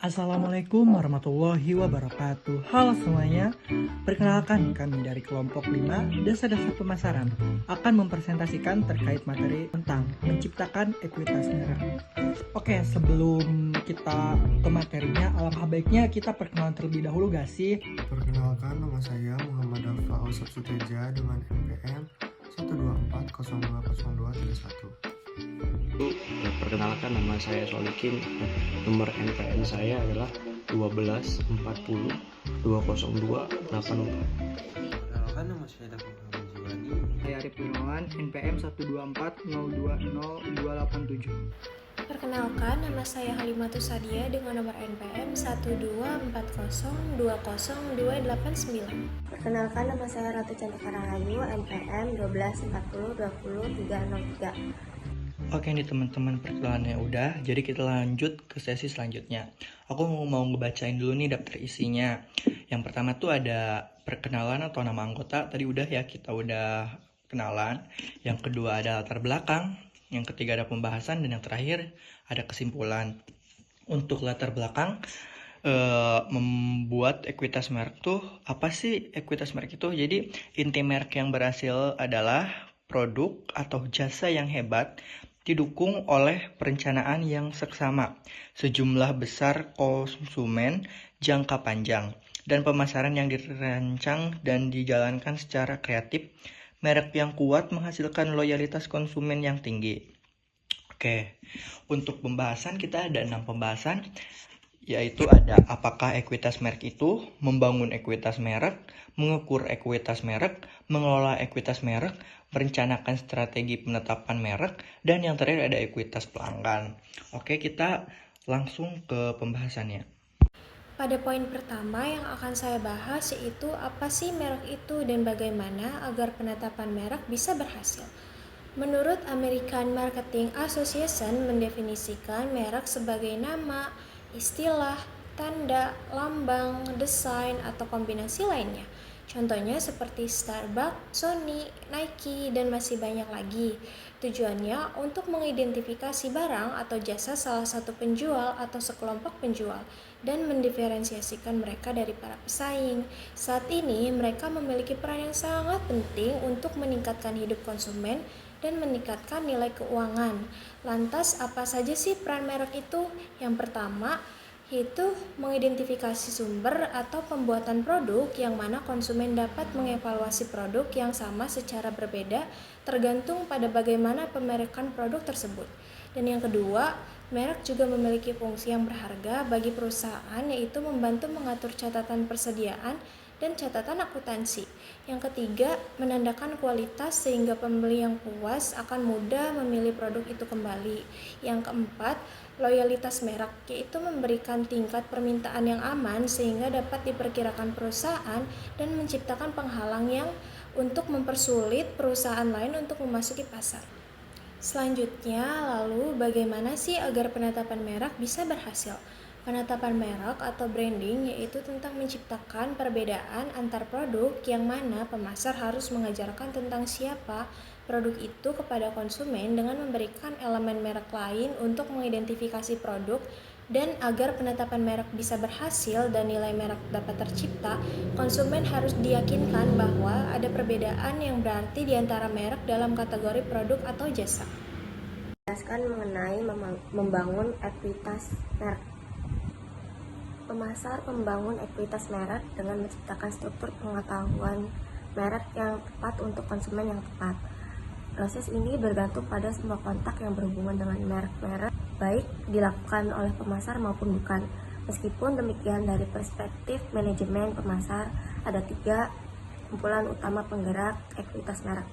Assalamualaikum warahmatullahi wabarakatuh. Halo semuanya, perkenalkan kami dari kelompok 5 Dasar-Dasar Pemasaran akan mempresentasikan terkait materi tentang menciptakan ekuitas merek. Oke, sebelum kita ke materinya, alangkah baiknya kita perkenalan terlebih dahulu gak sih? Perkenalkan, nama saya Muhammad Alfa Ausap Suteja dengan NPM 124020231. Perkenalkan, nama saya Solikin. Nomor NPM saya adalah 1240 20284. Perkenalkan, nama saya David Muhammad Jiwani. Saya Arif Gunawan, NPM 124020287. Perkenalkan, nama saya Halimatus Sadia dengan nomor NPM 124020289. Perkenalkan, nama saya Ratu Cantika Rahayu, NPM 124020303. Oke nih teman-teman, perkenalannya udah, jadi kita lanjut ke sesi selanjutnya. Aku mau ngebacain dulu nih daftar isinya. Yang pertama tuh ada perkenalan atau nama anggota, tadi udah ya, kita udah kenalan. Yang kedua ada latar belakang, yang ketiga ada pembahasan, dan yang terakhir ada kesimpulan. Untuk latar belakang, membuat ekuitas merek tuh, apa sih ekuitas merek itu? Jadi inti merek yang berhasil adalah produk atau jasa yang hebat didukung oleh perencanaan yang seksama, sejumlah besar konsumen jangka panjang, dan pemasaran yang dirancang dan dijalankan secara kreatif. Merek yang kuat menghasilkan loyalitas konsumen yang tinggi. Oke, untuk pembahasan kita ada 6 pembahasan, yaitu ada apakah ekuitas merek itu, membangun ekuitas merek, mengukur ekuitas merek, mengelola ekuitas merek, merencanakan strategi penetapan merek, dan yang terakhir ada ekuitas pelanggan. Oke, kita langsung ke pembahasannya. Pada poin pertama yang akan saya bahas yaitu apa sih merek itu dan bagaimana agar penetapan merek bisa berhasil. Menurut American Marketing Association mendefinisikan merek sebagai nama, istilah, tanda, lambang, desain, atau kombinasi lainnya. Contohnya seperti Starbucks, Sony, Nike, dan masih banyak lagi. Tujuannya untuk mengidentifikasi barang atau jasa salah satu penjual atau sekelompok penjual dan mendiferensiasikan mereka dari para pesaing. Saat ini mereka memiliki peran yang sangat penting untuk meningkatkan hidup konsumen dan meningkatkan nilai keuangan. Lantas apa saja sih peran merek itu? Yang pertama, yaitu mengidentifikasi sumber atau pembuatan produk yang mana konsumen dapat mengevaluasi produk yang sama secara berbeda tergantung pada bagaimana pemerikan produk tersebut. Dan yang kedua, merek juga memiliki fungsi yang berharga bagi perusahaan, yaitu membantu mengatur catatan persediaan dan catatan akuntansi. Yang ketiga, menandakan kualitas sehingga pembeli yang puas akan mudah memilih produk itu kembali. Yang keempat, loyalitas merek, yaitu memberikan tingkat permintaan yang aman sehingga dapat diperkirakan perusahaan dan menciptakan penghalang yang untuk mempersulit perusahaan lain untuk memasuki pasar. Selanjutnya, lalu bagaimana sih agar penetapan merek bisa berhasil? Penetapan merek atau branding yaitu tentang menciptakan perbedaan antar produk yang mana pemasar harus mengajarkan tentang siapa produk itu kepada konsumen dengan memberikan elemen merek lain untuk mengidentifikasi produk. Dan agar penetapan merek bisa berhasil dan nilai merek dapat tercipta, konsumen harus diyakinkan bahwa ada perbedaan yang berarti di antara merek dalam kategori produk atau jasa. Jelaskan mengenai membangun ekuitas merek. Pemasar membangun ekuitas merek dengan menciptakan struktur pengetahuan merek yang tepat untuk konsumen yang tepat. Proses ini bergantung pada semua kontak yang berhubungan dengan merek-merek, baik dilakukan oleh pemasar maupun bukan. Meskipun demikian, dari perspektif manajemen pemasar, ada 3 kumpulan utama penggerak ekuitas merek.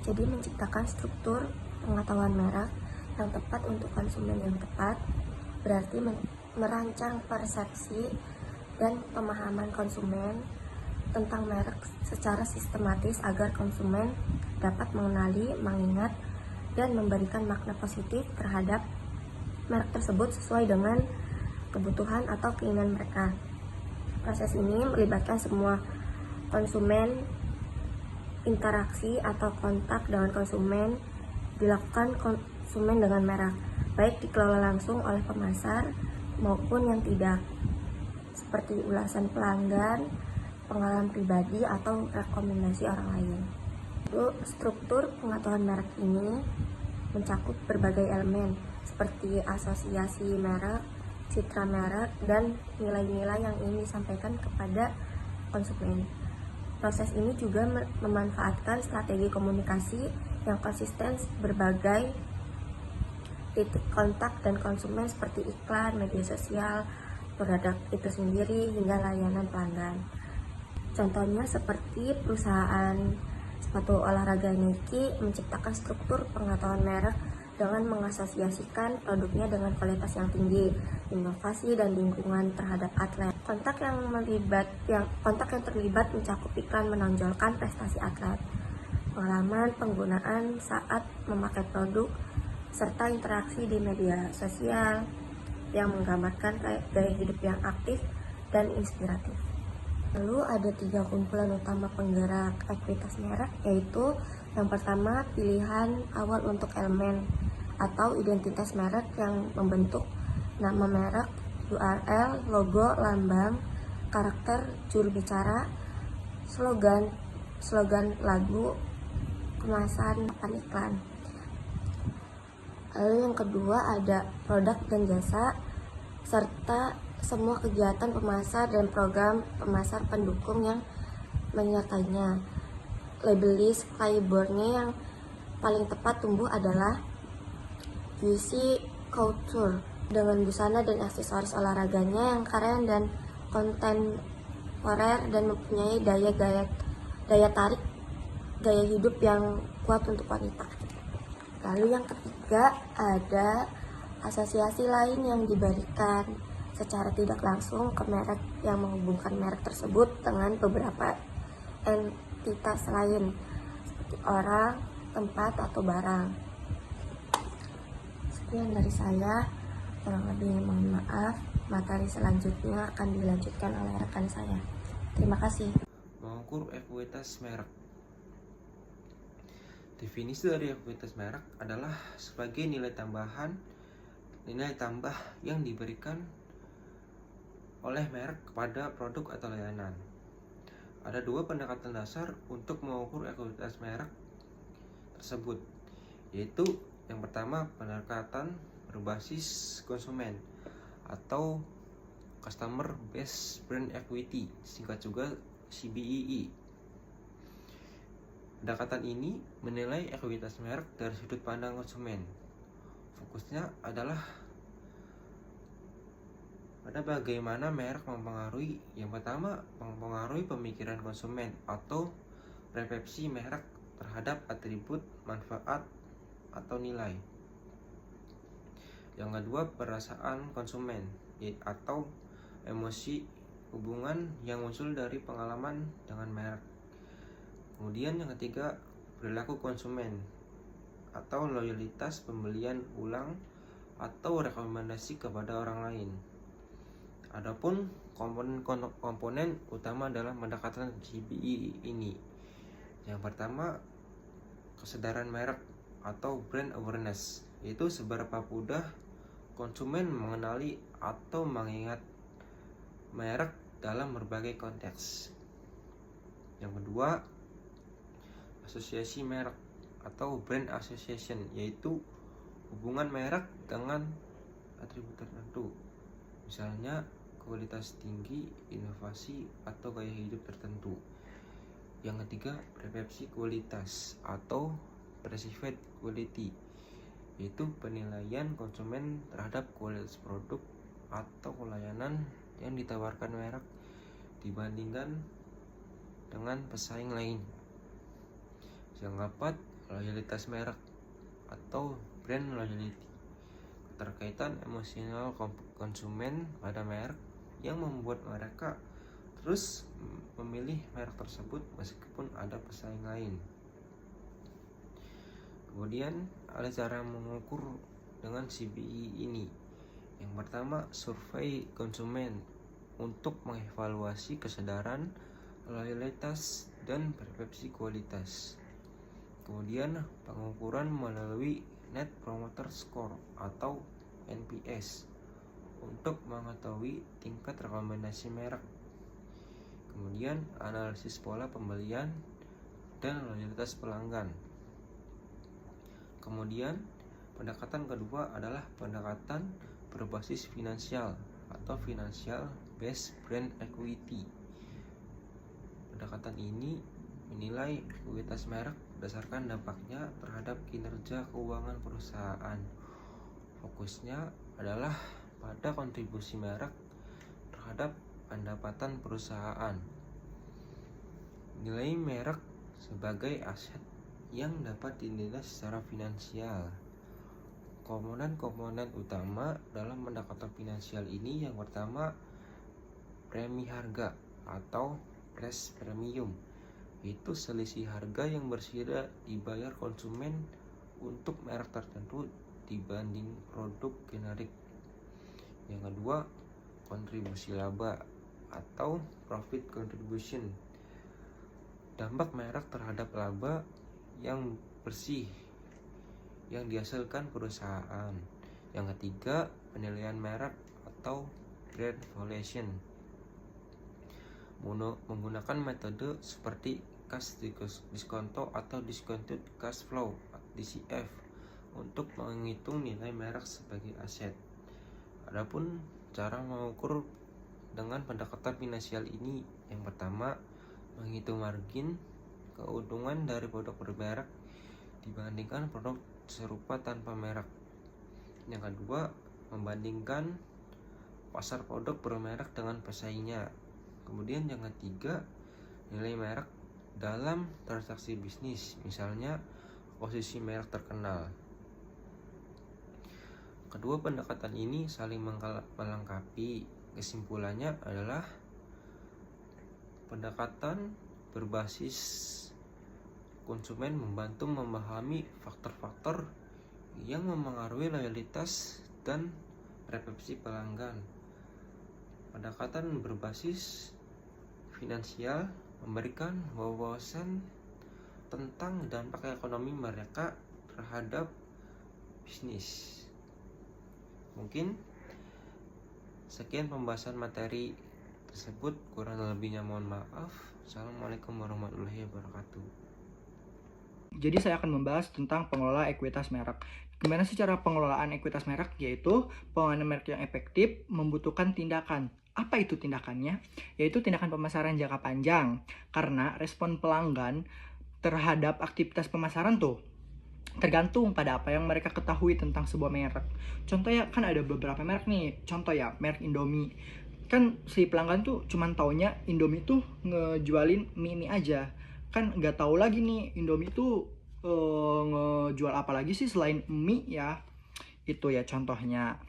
Jadi menciptakan struktur pengetahuan merek yang tepat untuk konsumen yang tepat, berarti merancang persepsi dan pemahaman konsumen tentang merek secara sistematis agar konsumen dapat mengenali, mengingat, dan memberikan makna positif terhadap merek tersebut sesuai dengan kebutuhan atau keinginan mereka. Proses ini melibatkan semua konsumen, interaksi atau kontak dengan konsumen dilakukan konsumen dengan merek, baik dikelola langsung oleh pemasar maupun yang tidak, seperti ulasan pelanggan, pengalaman pribadi, atau rekomendasi orang lain. Struktur pengetahuan merek ini mencakup berbagai elemen seperti asosiasi merek, citra merek, dan nilai-nilai yang ingin disampaikan kepada konsumen. Proses ini juga memanfaatkan strategi komunikasi yang konsisten berbagai titik kontak dan konsumen seperti iklan, media sosial, produk itu sendiri, hingga layanan pelanggan. Contohnya seperti perusahaan sepatu olahraga Nike menciptakan struktur pengetahuan merek dengan mengasosiasikan produknya dengan kualitas yang tinggi, inovasi, dan lingkungan terhadap atlet. Kontak yang terlibat mencakup iklan menonjolkan prestasi atlet, pengalaman penggunaan saat memakai produk, serta interaksi di media sosial yang menggambarkan gaya hidup yang aktif dan inspiratif. Lalu ada 3 kumpulan utama penggerak ekuitas merek, yaitu yang pertama, pilihan awal untuk elemen atau identitas merek yang membentuk nama merek, URL, logo, lambang, karakter juru bicara, slogan lagu, kemasan, papan iklan. Lalu yang kedua ada produk dan jasa, serta semua kegiatan pemasar dan program pemasar pendukung yang menyertainya. Label list keyboardnya yang paling tepat tumbuh adalah UC Couture dengan busana dan aksesoris olahraganya yang keren dan kontemporer dan mempunyai daya tarik gaya hidup yang kuat untuk wanita. Lalu yang ketiga ada asosiasi lain yang diberikan secara tidak langsung ke merek yang menghubungkan merek tersebut dengan beberapa entitas lain seperti orang, tempat, atau barang. Sekian dari saya, kurang lebih mohon maaf. Materi selanjutnya akan dilanjutkan oleh rekan saya. Terima kasih. Mengukur ekuitas merek. Definisi dari ekuitas merek adalah sebagai nilai tambah yang diberikan oleh merek kepada produk atau layanan. Ada 2 pendekatan dasar untuk mengukur ekuitas merek tersebut, yaitu yang pertama, pendekatan berbasis konsumen atau Customer Based Brand Equity, singkat juga CBEE. Pendekatan ini menilai ekuitas merek dari sudut pandang konsumen. Fokusnya adalah pada bagaimana merek mempengaruhi, yang pertama, mempengaruhi pemikiran konsumen atau persepsi merek terhadap atribut, manfaat, atau nilai. Yang kedua, perasaan konsumen atau emosi, hubungan yang muncul dari pengalaman dengan merek. Kemudian yang ketiga, perilaku konsumen atau loyalitas pembelian ulang atau rekomendasi kepada orang lain. Adapun komponen utama dalam pendekatan CBE ini, yang pertama, kesadaran merek atau brand awareness, yaitu seberapa mudah konsumen mengenali atau mengingat merek dalam berbagai konteks. Yang kedua, asosiasi merek atau brand association, yaitu hubungan merek dengan atribut tertentu, misalnya kualitas tinggi, inovasi, atau gaya hidup tertentu. Yang ketiga, persepsi kualitas atau perceived quality, yaitu penilaian konsumen terhadap kualitas produk atau layanan yang ditawarkan merek dibandingkan dengan pesaing lain. Yang keempat, loyalitas merek atau brand loyalty, keterkaitan emosional konsumen pada merek yang membuat mereka terus memilih merek tersebut meskipun ada pesaing lain. Kemudian ada cara mengukur dengan CBE ini. Yang pertama, survei konsumen untuk mengevaluasi kesadaran, loyalitas, dan persepsi kualitas. Kemudian pengukuran melalui Net Promoter Score atau NPS untuk mengetahui tingkat rekomendasi merek. Kemudian analisis pola pembelian dan loyalitas pelanggan. Kemudian pendekatan kedua adalah pendekatan berbasis finansial atau financial based brand equity. Pendekatan ini menilai ekuitas merek berdasarkan dampaknya terhadap kinerja keuangan perusahaan. Fokusnya adalah pada kontribusi merek terhadap pendapatan perusahaan. Nilai merek sebagai aset yang dapat dinilai secara finansial. Komponen-komponen utama dalam pendekatan finansial ini yang pertama premi harga atau price premium, itu selisih harga yang bersedia dibayar konsumen untuk merek tertentu dibanding produk generik. Yang kedua kontribusi laba atau profit contribution, dampak merek terhadap laba yang bersih yang dihasilkan perusahaan. Yang ketiga penilaian merek atau brand valuation, menggunakan metode seperti cash diskonto atau discounted cash flow DCF untuk menghitung nilai merek sebagai aset. Adapun cara mengukur dengan pendekatan finansial ini, yang pertama menghitung margin keuntungan dari produk bermerek dibandingkan produk serupa tanpa merek. Yang kedua membandingkan pasar produk bermerek dengan pesaingnya. Kemudian yang ketiga nilai merek dalam transaksi bisnis, misalnya posisi merek terkenal. Kedua pendekatan ini saling melengkapi. Kesimpulannya adalah pendekatan berbasis konsumen membantu memahami faktor-faktor yang memengaruhi loyalitas dan persepsi pelanggan. Pendekatan berbasis finansial memberikan wawasan tentang dampak ekonomi mereka terhadap bisnis. Mungkin sekian pembahasan materi tersebut, kurang lebihnya mohon maaf. Assalamualaikum warahmatullahi wabarakatuh. Jadi saya akan membahas tentang pengelola ekuitas merek. Gimana sih cara pengelolaan ekuitas merek? Yaitu pengelolaan merek yang efektif membutuhkan tindakan. Apa itu tindakannya? Yaitu tindakan pemasaran jangka panjang. Karena respon pelanggan terhadap aktivitas pemasaran tuh tergantung pada apa yang mereka ketahui tentang sebuah merek. Contohnya kan ada beberapa merek nih. Contoh ya, merek Indomie. Kan si pelanggan tuh cuman taunya Indomie tuh ngejualin mie aja. Kan nggak tahu lagi nih Indomie tuh ngejual apa lagi sih selain mie ya. Itu ya contohnya.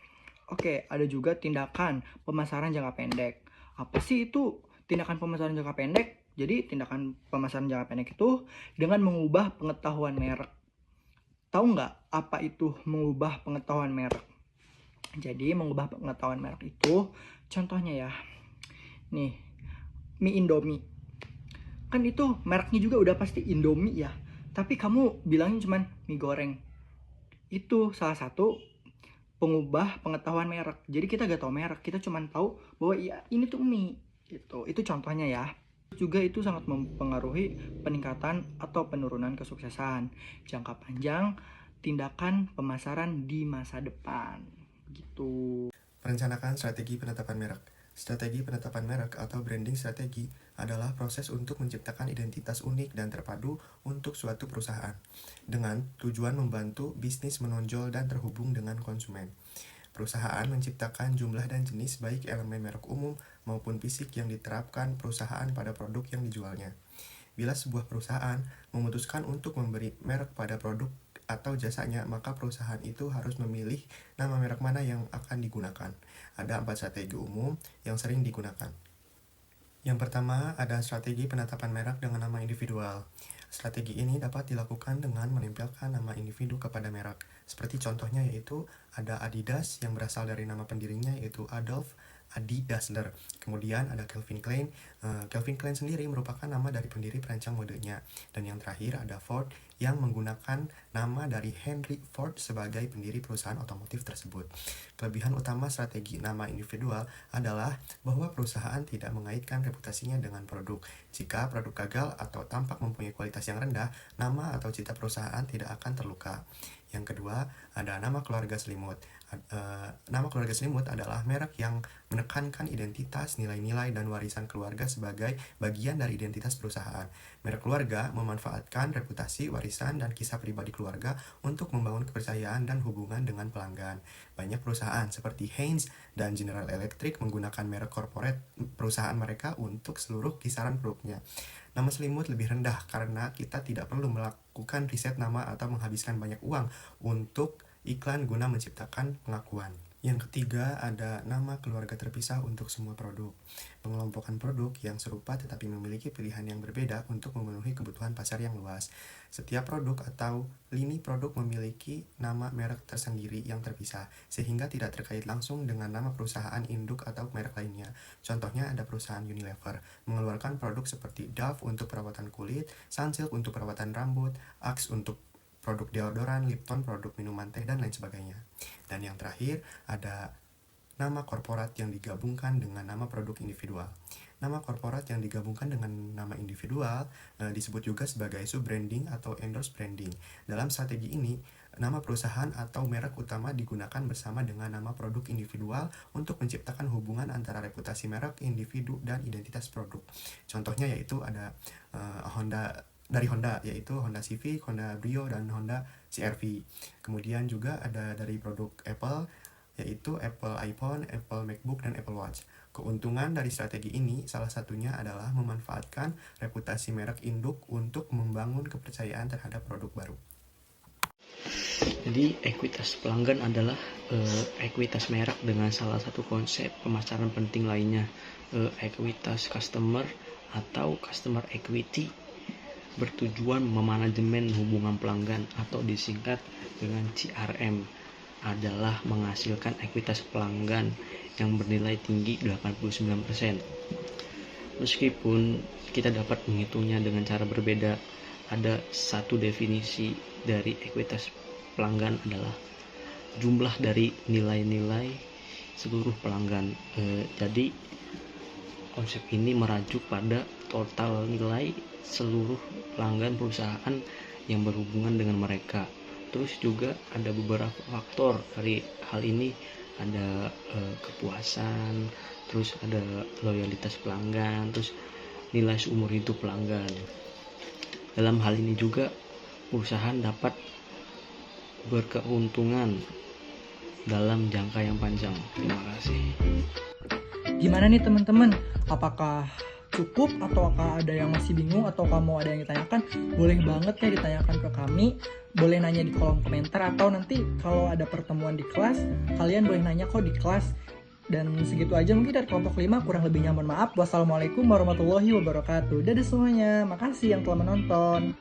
Oke, ada juga tindakan pemasaran jangka pendek. Apa sih itu tindakan pemasaran jangka pendek? Jadi tindakan pemasaran jangka pendek itu dengan mengubah pengetahuan merek. Tahu nggak apa itu mengubah pengetahuan merek? Jadi mengubah pengetahuan merek itu contohnya ya, nih mie Indomie. Kan itu mereknya juga udah pasti Indomie ya, tapi kamu bilangin cuman mie goreng. Itu salah satu pengubah pengetahuan merek. Jadi kita gak tahu merek, kita cuman tahu bahwa ya ini tuh mie. Itu contohnya ya. Juga itu sangat mempengaruhi peningkatan atau penurunan kesuksesan jangka panjang tindakan pemasaran di masa depan. Gitu. Merencanakan strategi penetapan merek. Strategi penetapan merek atau branding strategi adalah proses untuk menciptakan identitas unik dan terpadu untuk suatu perusahaan dengan tujuan membantu bisnis menonjol dan terhubung dengan konsumen. Perusahaan menciptakan jumlah dan jenis baik elemen merek umum maupun fisik yang diterapkan perusahaan pada produk yang dijualnya. Bila sebuah perusahaan memutuskan untuk memberi merek pada produk atau jasanya, maka perusahaan itu harus memilih nama merek mana yang akan digunakan. Ada 4 strategi umum yang sering digunakan. Yang pertama, ada strategi penetapan merek dengan nama individual. Strategi ini dapat dilakukan dengan menempelkan nama individu kepada merek. Seperti contohnya yaitu ada Adidas yang berasal dari nama pendirinya yaitu Adolf Adi Dassler. Kemudian ada Calvin Klein. Calvin Klein sendiri merupakan nama dari pendiri perancang modenya. Dan yang terakhir ada Ford yang menggunakan nama dari Henry Ford sebagai pendiri perusahaan otomotif tersebut. Kelebihan utama strategi nama individual adalah bahwa perusahaan tidak mengaitkan reputasinya dengan produk. Jika produk gagal atau tampak mempunyai kualitas yang rendah, nama atau citra perusahaan tidak akan terluka. Yang kedua, ada nama keluarga selimut. Nama keluarga selimut adalah merek yang menekankan identitas, nilai-nilai, dan warisan keluarga sebagai bagian dari identitas perusahaan. Merek keluarga memanfaatkan reputasi, warisan, dan kisah pribadi keluarga untuk membangun kepercayaan dan hubungan dengan pelanggan. Banyak perusahaan seperti Heinz dan General Electric menggunakan merek corporate perusahaan mereka untuk seluruh kisaran produknya. Nama selimut lebih rendah karena kita tidak perlu melakukan riset nama atau menghabiskan banyak uang untuk iklan guna menciptakan pengakuan. Yang ketiga, ada nama keluarga terpisah untuk semua produk. Pengelompokan produk yang serupa tetapi memiliki pilihan yang berbeda untuk memenuhi kebutuhan pasar yang luas. Setiap produk atau lini produk memiliki nama merek tersendiri yang terpisah, sehingga tidak terkait langsung dengan nama perusahaan induk atau merek lainnya. Contohnya ada perusahaan Unilever, mengeluarkan produk seperti Dove untuk perawatan kulit, Sunsilk untuk perawatan rambut, Axe untuk produk deodoran, Lipton produk minuman teh, dan lain sebagainya. Dan yang terakhir, ada nama korporat yang digabungkan dengan nama produk individual. Nama korporat yang digabungkan dengan nama individual disebut juga sebagai sub-branding atau endorse branding. Dalam strategi ini, nama perusahaan atau merek utama digunakan bersama dengan nama produk individual untuk menciptakan hubungan antara reputasi merek, individu, dan identitas produk. Contohnya yaitu ada Honda, yaitu Honda Civic, Honda Brio, dan Honda CR-V. Kemudian juga ada dari produk Apple, yaitu Apple iPhone, Apple MacBook, dan Apple Watch. Keuntungan dari strategi ini salah satunya adalah memanfaatkan reputasi merek induk untuk membangun kepercayaan terhadap produk baru. Jadi ekuitas pelanggan adalah ekuitas merek dengan salah satu konsep pemasaran penting lainnya, ekuitas customer atau customer equity, bertujuan memanajemen hubungan pelanggan atau disingkat dengan CRM, adalah menghasilkan ekuitas pelanggan yang bernilai tinggi 89%. Meskipun kita dapat menghitungnya dengan cara berbeda, ada satu definisi dari ekuitas pelanggan adalah jumlah dari nilai-nilai seluruh pelanggan. Jadi konsep ini merujuk pada total nilai seluruh pelanggan perusahaan yang berhubungan dengan mereka. Terus juga ada beberapa faktor dari hal ini, ada kepuasan, terus ada loyalitas pelanggan, terus nilai seumur hidup pelanggan. Dalam hal ini juga perusahaan dapat berkeuntungan dalam jangka yang panjang. Terima kasih. Gimana nih teman-teman? Apakah cukup ataukah ada yang masih bingung atau kamu ada yang ditanyakan? Boleh banget ya ditanyakan ke kami. Boleh nanya di kolom komentar atau nanti kalau ada pertemuan di kelas, kalian boleh nanya kok di kelas. Dan segitu aja mungkin dari kelompok 5, kurang lebihnya mohon maaf. Wassalamualaikum warahmatullahi wabarakatuh. Dadah semuanya. Makasih yang telah menonton.